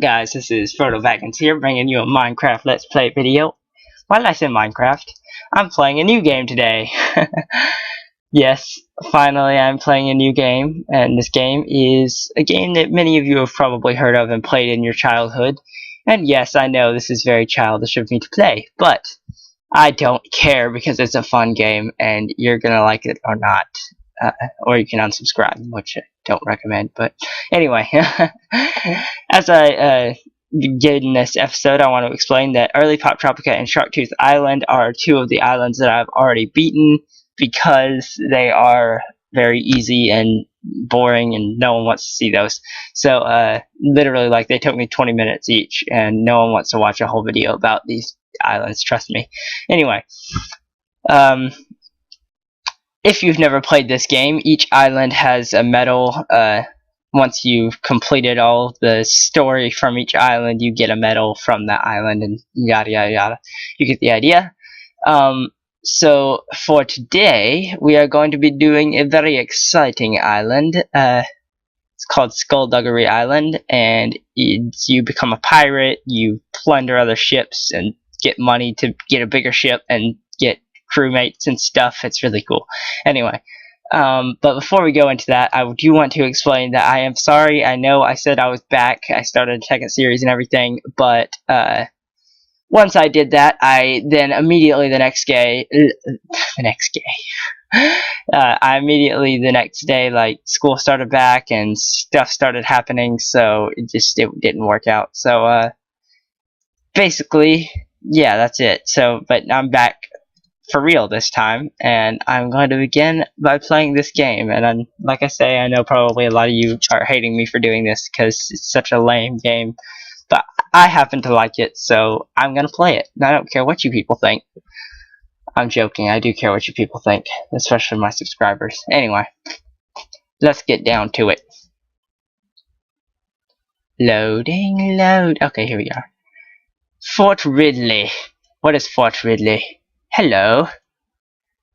Guys, this is Frodo Baggins here, bringing you a Minecraft Let's Play video. Why did I say Minecraft? I'm playing a new game today. Yes, finally I'm playing a new game, and this game is a game that many of you have probably heard of and played in your childhood. And yes, I know this is very childish of me to play, but I don't care because it's a fun game, and you're gonna like it or not. Or you can unsubscribe, which I don't recommend. But anyway, as I begin this episode, I want to explain that early Poptropica and Sharktooth Island are two of the islands that I've already beaten because they are very easy and boring and no one wants to see those. So literally, like, they took me 20 minutes each, and no one wants to watch a whole video about these islands, trust me. Anyway, if you've never played this game, each island has a medal. Once you've completed all the story from each island, you get a medal from that island, and yada yada yada. You get the idea. So for today, we are going to be doing a very exciting island. It's called Skullduggery Island, and you become a pirate. You plunder other ships and get money to get a bigger ship and get crewmates and stuff. It's really cool. Anyway, but before we go into that, I do want to explain that I am sorry. I know I said I was back. I started a second series and everything, but once I did that, I then immediately the next day, I immediately the next day, like, school started back and stuff started happening, so it didn't work out. So basically, yeah, that's it. So, but I'm back for real this time, and I'm going to begin by playing this game. And like I say, I know probably a lot of you are hating me for doing this because it's such a lame game, but I happen to like it, so I'm gonna play it. And I don't care what you people think. I'm joking, I do care what you people think, especially my subscribers. Anyway, let's get down to it. Loading, load. Okay, here we are. Fort Ridley. What is Fort Ridley? Hello.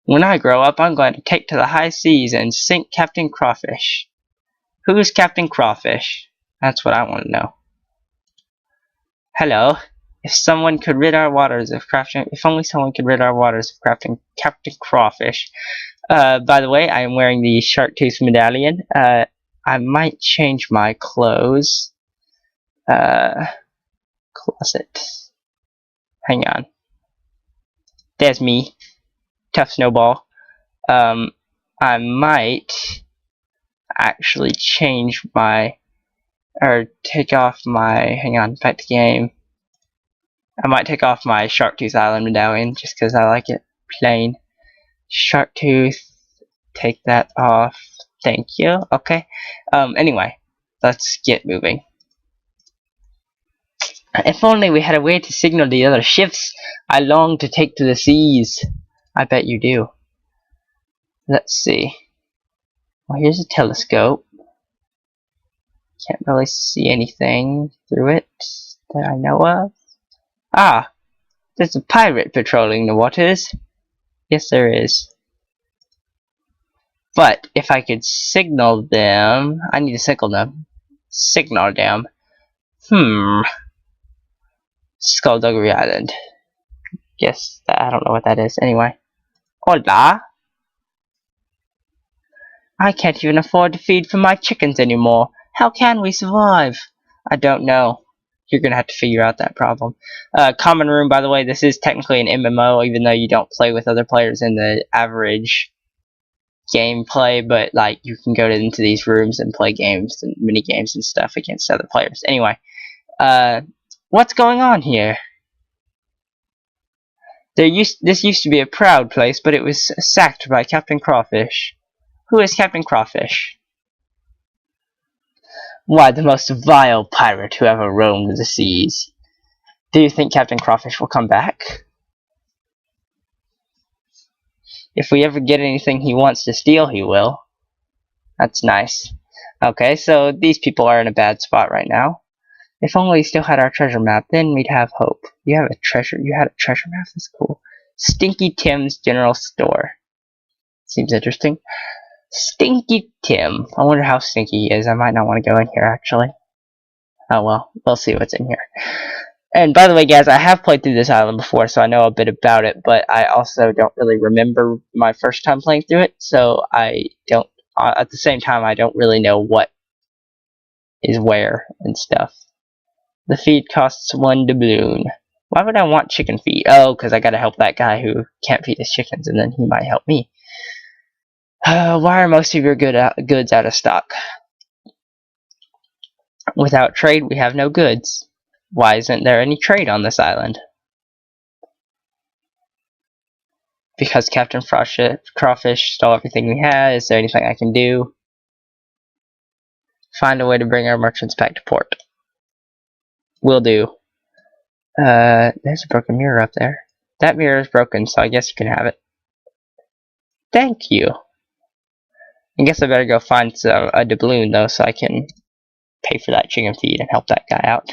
When I grow up, I'm going to take to the high seas and sink Captain Crawfish. Who's Captain Crawfish? That's what I want to know. Hello. If someone could rid our waters of crafting, if only someone could rid our waters of crafting Captain Crawfish. By the way, I am wearing the Sharktooth medallion. I might change my clothes. Closet. Hang on. There's me. Tough Snowball. I might actually change my, or take off my, hang on, back to game. I might take off my Sharktooth Island medallion just because I like it plain. Sharktooth, take that off. Thank you. Okay. Anyway, let's get moving. If only we had a way to signal the other ships I long to take to the seas. I bet you do. Let's see. Well, here's a telescope. Can't really see anything through it that I know of. Ah, there's a pirate patrolling the waters. Yes, there is. But if I could signal them, I need to signal them. Signal them. Skullduggery Island. Guess that, I don't know what that is. Anyway. Hola. I can't even afford to feed for my chickens anymore. How can we survive? I don't know. You're gonna have to figure out that problem. Common room, by the way, this is technically an MMO, even though you don't play with other players in the average gameplay, but like you can go into these rooms and play games and mini games and stuff against other players. Anyway, what's going on here? This used to be a proud place, but it was sacked by Captain Crawfish. Who is Captain Crawfish? Why, the most vile pirate who ever roamed the seas. Do you think Captain Crawfish will come back? If we ever get anything he wants to steal, he will. That's nice. Okay, so these people are in a bad spot right now. If only we still had our treasure map, then we'd have hope. You had a treasure map? That's cool. Stinky Tim's General Store. Seems interesting. Stinky Tim. I wonder how stinky he is. I might not want to go in here, actually. Oh well, we'll see what's in here. And by the way, guys, I have played through this island before, so I know a bit about it, but I also don't really remember my first time playing through it, so I don't, at the same time, I don't really know what is where and stuff. The feed costs 1 doubloon. Why would I want chicken feed? Oh, because I gotta help that guy who can't feed his chickens, and then he might help me. Why are most of your goods out of stock? Without trade, we have no goods. Why isn't there any trade on this island? Because Captain Crawfish stole everything we had. Is there anything I can do? Find a way to bring our merchants back to port. Will do. There's a broken mirror up there. That mirror is broken, so I guess you can have it. Thank you. I guess I better go find a doubloon, though, so I can pay for that chicken feed and help that guy out.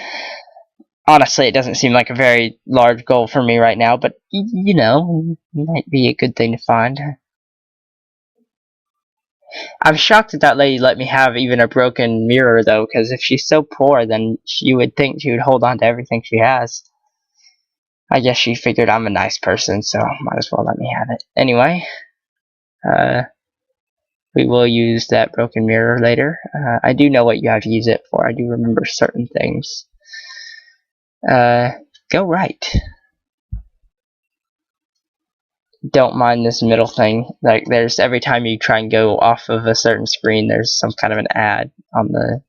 Honestly, it doesn't seem like a very large goal for me right now, but, you know, it might be a good thing to find. I'm shocked that lady let me have even a broken mirror, though, because if she's so poor, then you would think she would hold on to everything she has. I guess she figured I'm a nice person, so might as well let me have it. Anyway, we will use that broken mirror later. I do know what you have to use it for. I do remember certain things. Go right. Don't mind this middle thing. Like, there's every time you try and go off of a certain screen, there's some kind of an ad on the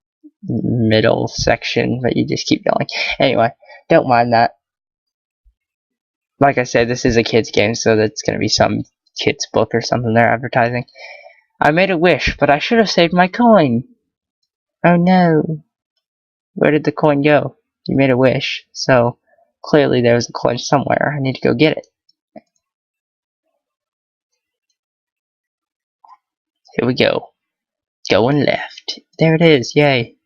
middle section, but you just keep going. Anyway, don't mind that. Like I said, this is a kid's game, so that's going to be some kid's book or something they're advertising. I made a wish, but I should have saved my coin. Oh no. Where did the coin go? You made a wish, so clearly there was a coin somewhere. I need to go get it. Here we go. Going left. There it is, yay.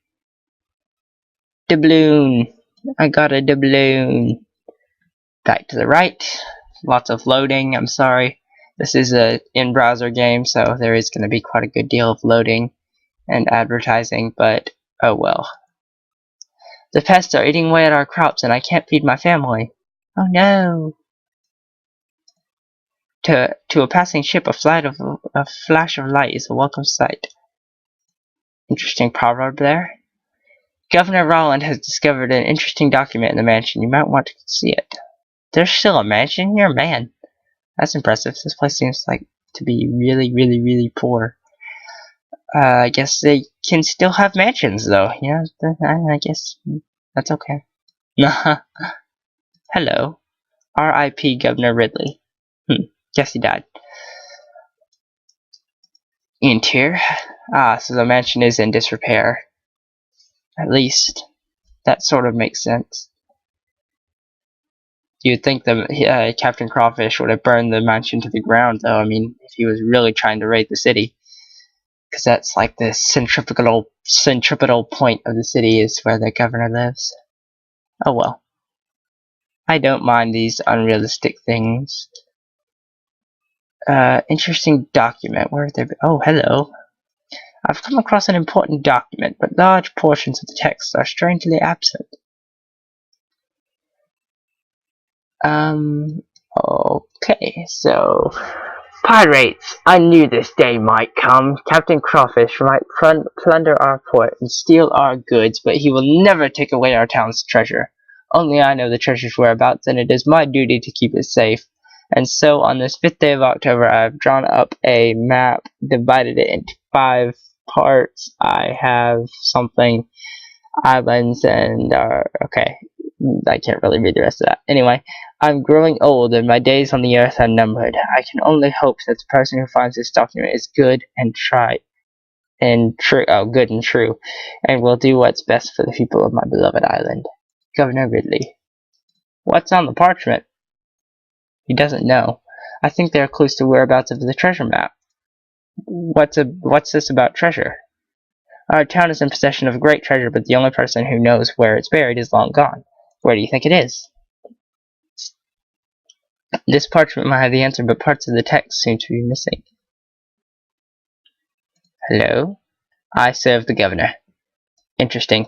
Doubloon. I got a doubloon. Back to the right. Lots of loading, I'm sorry. This is a in-browser game, so there is going to be quite a good deal of loading and advertising, but oh well. The pests are eating away at our crops and I can't feed my family. Oh no. To a passing ship, a flash of light is a welcome sight. Interesting proverb there. Governor Roland has discovered an interesting document in the mansion. You might want to see it. There's still a mansion here? Man, that's impressive. This place seems like to be really, really, really poor. I guess they can still have mansions, though. Yeah, I guess that's okay. Hello. R.I.P. Governor Ridley. Guess he died. Interior. So the mansion is in disrepair. At least, that sort of makes sense. You'd think the Captain Crawfish would have burned the mansion to the ground, though. I mean, if he was really trying to raid the city. Because that's like the centripetal point of the city is where the governor lives. Oh well. I don't mind these unrealistic things. Interesting document. Where have they been? Oh, hello. I've come across an important document, but large portions of the text are strangely absent. Okay, so... Pirates! I knew this day might come. Captain Crawfish might plunder our port and steal our goods, but he will never take away our town's treasure. Only I know the treasure's whereabouts, and it is my duty to keep it safe. And so, on this 5th day of October, I have drawn up a map, divided it into 5 parts. I have something, islands, and, okay, I can't really read the rest of that. Anyway, I'm growing old, and my days on the earth are numbered. I can only hope that the person who finds this document is good and true, and will do what's best for the people of my beloved island. Governor Ridley. What's on the parchment? He doesn't know. I think there are clues to whereabouts of the treasure map. What's this about treasure? Our town is in possession of a great treasure, but the only person who knows where it's buried is long gone. Where do you think it is? This parchment might have the answer, but parts of the text seem to be missing. Hello? I serve the governor. Interesting.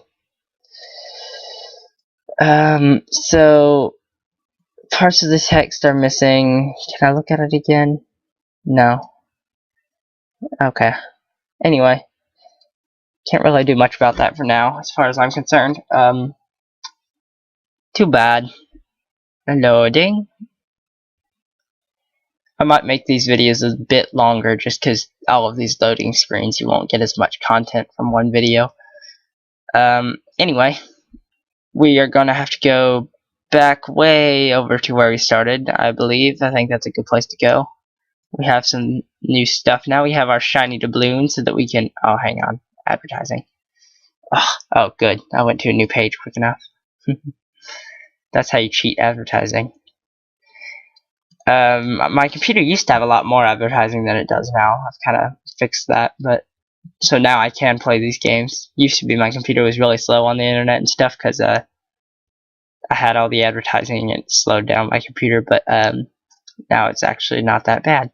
So parts of the text are missing. Can I look at it again? No. Okay. Anyway, can't really do much about that for now, as far as I'm concerned. Too bad. Loading. I might make these videos a bit longer just because all of these loading screens, you won't get as much content from one video. Anyway, we are gonna have to go back way over to where we started, I believe. I think that's a good place to go. We have some new stuff now. We have our shiny doubloon so that we can... Oh, hang on. Advertising. Oh, good. I went to a new page quick enough. That's how you cheat advertising. My computer used to have a lot more advertising than it does now. I've kind of fixed that, but so now I can play these games. Used to be my computer was really slow on the internet and stuff because I had all the advertising and it slowed down my computer, but now it's actually not that bad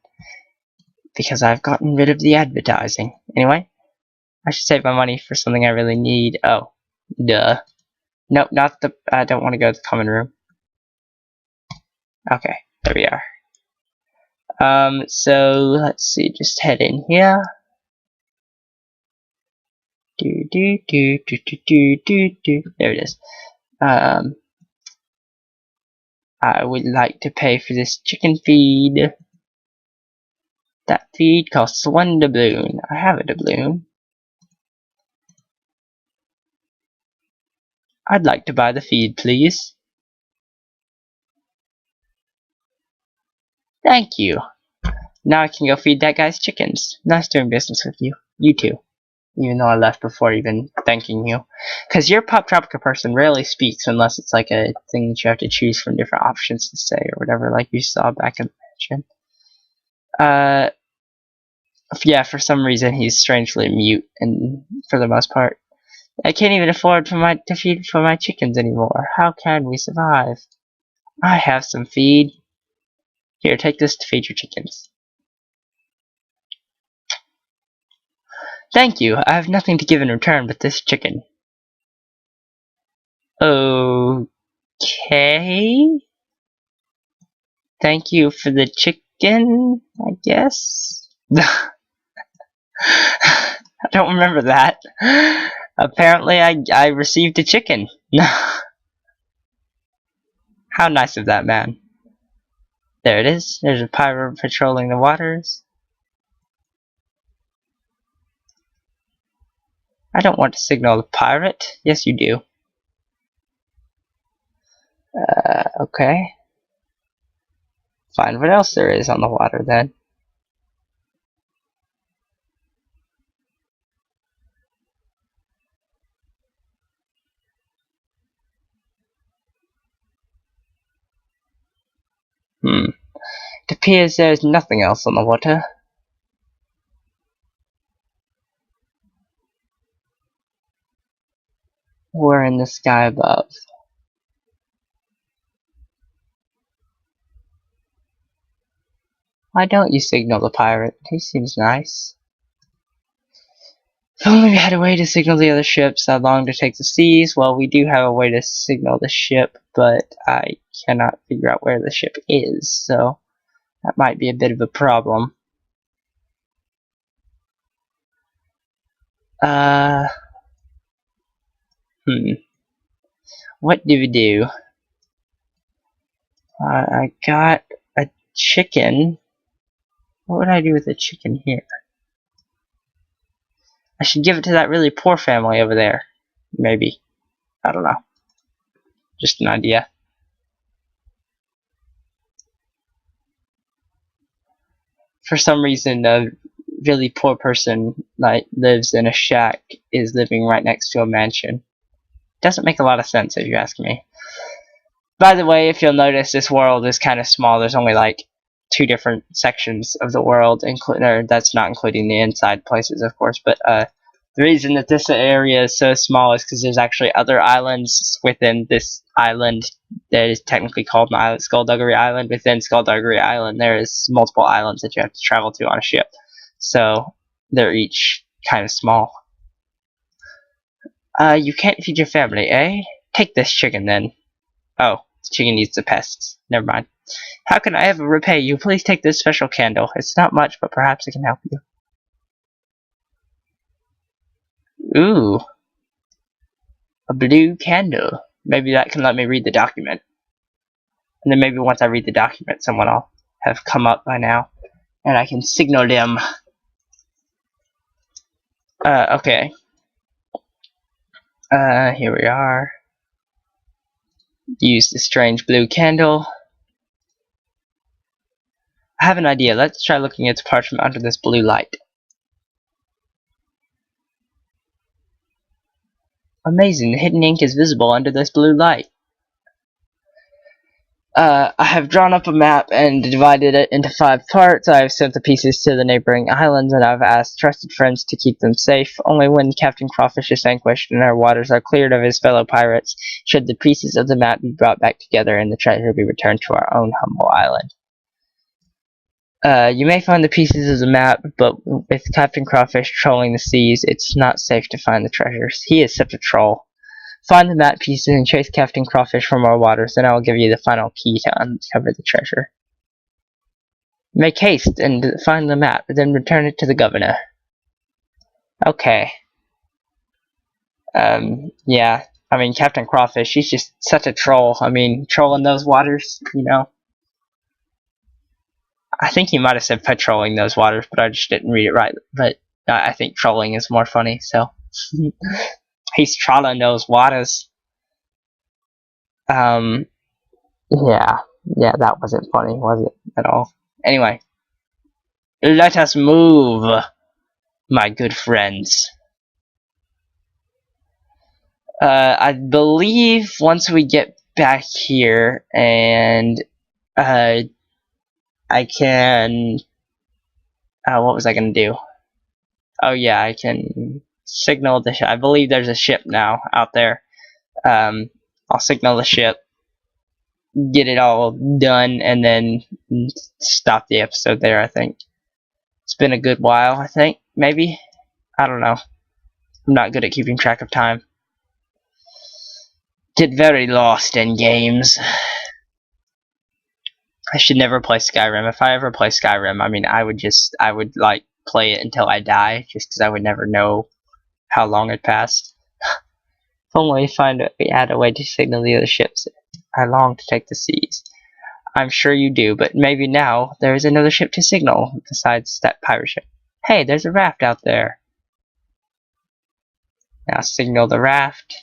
because I've gotten rid of the advertising. Anyway, I should save my money for something I really need. Oh, duh. Nope, not the... I don't want to go to the common room. Okay, there we are. So let's see, just head in here. There it is. I would like to pay for this chicken feed. That feed costs 1 doubloon. I have a doubloon. I'd like to buy the feed, please. Thank you. Now I can go feed that guy's chickens. Nice doing business with you. You too. Even though I left before even thanking you. Because your Poptropica person rarely speaks unless it's like a thing that you have to choose from different options to say or whatever, like you saw back in the mansion. Yeah, for some reason he's strangely mute, and for the most part. I can't even afford to feed for my chickens anymore. How can we survive? I have some feed. Here, take this to feed your chickens. Thank you. I have nothing to give in return but this chicken. Okay. Thank you for the chicken, I guess. I don't remember that. Apparently I received a chicken. How nice of that man. There it is. There's a pirate patrolling the waters. I don't want to signal the pirate. Yes, you do. Okay. Find what else there is on the water then. It appears there is nothing else on the water. Or in the sky above. Why don't you signal the pirate? He seems nice. If only we had a way to signal the other ships that long to take the seas. Well, we do have a way to signal the ship, but I cannot figure out where the ship is, so that might be a bit of a problem. What do we do? I got a chicken. What would I do with a chicken here? I should give it to that really poor family over there. Maybe. I don't know. Just an idea. For some reason, a really poor person like lives in a shack is living right next to a mansion. Doesn't make a lot of sense if you ask me. By the way, if you'll notice, this world is kind of small. There's only like 2 different sections of the world, that's not including the inside places, of course, but the reason that this area is so small is because there's actually other islands within this island that is technically called an island, Skullduggery Island. Within Skullduggery Island, there is multiple islands that you have to travel to on a ship, so they're each kind of small. You can't feed your family, eh? Take this chicken then. Oh, the chicken needs the pests. Never mind. How can I ever repay you? Please take this special candle. It's not much, but perhaps it can help you. Ooh. A blue candle. Maybe that can let me read the document. And then maybe once I read the document, someone will have come up by now. And I can signal them. Okay. Here we are. Use the strange blue candle. I have an idea. Let's try looking at the parchment under this blue light. Amazing. The hidden ink is visible under this blue light. I have drawn up a map and divided it into 5 parts. I have sent the pieces to the neighboring islands, and I've asked trusted friends to keep them safe. Only when Captain Crawfish is vanquished and our waters are cleared of his fellow pirates should the pieces of the map be brought back together and the treasure be returned to our own humble island. You may find the pieces of the map, but with Captain Crawfish trolling the seas, it's not safe to find the treasures. He is such a troll. Find the map pieces and chase Captain Crawfish from our waters, then I will give you the final key to uncover the treasure. Make haste and find the map, then return it to the governor. Okay. Yeah. I mean, Captain Crawfish, he's just such a troll. I mean, trolling those waters, you know. I think he might have said patrolling those waters, but I just didn't read it right. But I think trolling is more funny, so. He's trolling those waters. Yeah, that wasn't funny, was it, at all? Anyway, let us move, my good friends. I believe once we get back here and I can. What was I gonna do? Oh yeah, I can signal the ship. I believe there's a ship now out there. I'll signal the ship, get it all done, and then stop the episode there, I think. It's been a good while, I think. Maybe? I don't know. I'm not good at keeping track of time. Get very lost in games. I should never play Skyrim. If I ever play Skyrim, I mean, I would like play it until I die, just because I would never know how long had passed. If only we had a way to signal the other ships. I long to take the seas. I'm sure you do, but maybe now there is another ship to signal besides that pirate ship. Hey, there's a raft out there. Now signal the raft.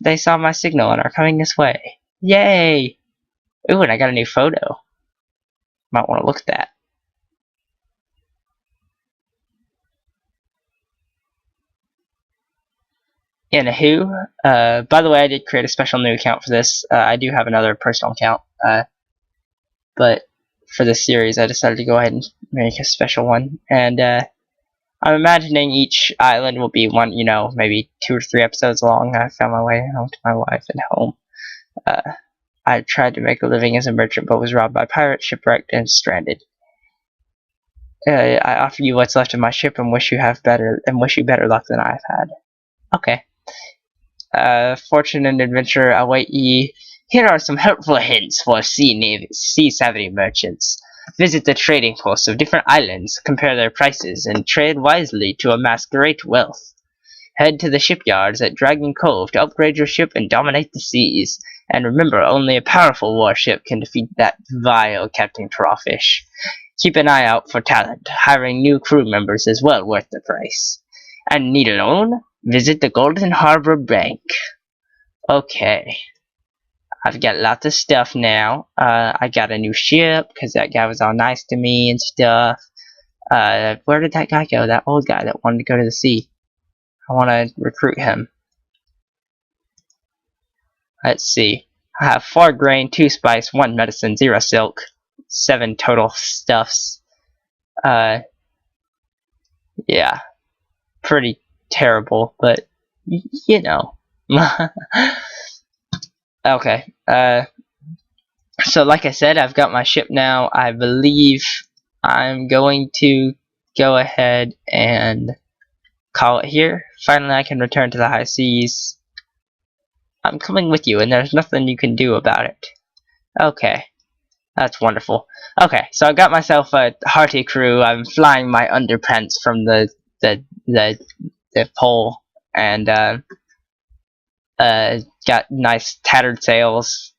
They saw my signal and are coming this way. Yay! Ooh, and I got a new photo. Might want to look at that. Anywho, by the way, I did create a special new account for this. I do have another personal account, but for this series, I decided to go ahead and make a special one. And I'm imagining each island will be one, you know, maybe 2 or 3 episodes long. I found my way home to my wife and home. I tried to make a living as a merchant, but was robbed by pirates, shipwrecked, and stranded. I offer you what's left of my ship and wish you better luck than I've had. Okay. Fortune and adventure await ye. Here are some helpful hints for sea-savvy merchants. Visit the trading posts of different islands, compare their prices, and trade wisely to amass great wealth. Head to the shipyards at Dragon Cove to upgrade your ship and dominate the seas. And remember, only a powerful warship can defeat that vile Captain Crawfish. Keep an eye out for talent. Hiring new crew members is well worth the price. And need a loan? Visit the Golden Harbor Bank. Okay. I've got lots of stuff now. I got a new ship because that guy was all nice to me and stuff. Where did that guy go? That old guy that wanted to go to the sea. I want to recruit him. Let's see. I have 4 grain, 2 spice, 1 medicine, 0 silk, 7 total stuffs. Yeah. Pretty terrible, but you know. Okay. So like I said, I've got my ship now. I believe I'm going to go ahead and call it here. Finally, I can return to the high seas. I'm coming with you, and there's nothing you can do about it. Okay, that's wonderful. Okay, so I've got myself a hearty crew. I'm flying my underpants from the pole, and got nice tattered sails,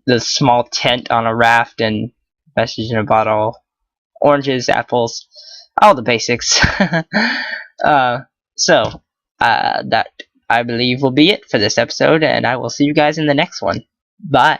the small tent on a raft, and message in a bottle, oranges, apples, all the basics. So that I believe will be it for this episode, and I will see you guys in the next one. Bye.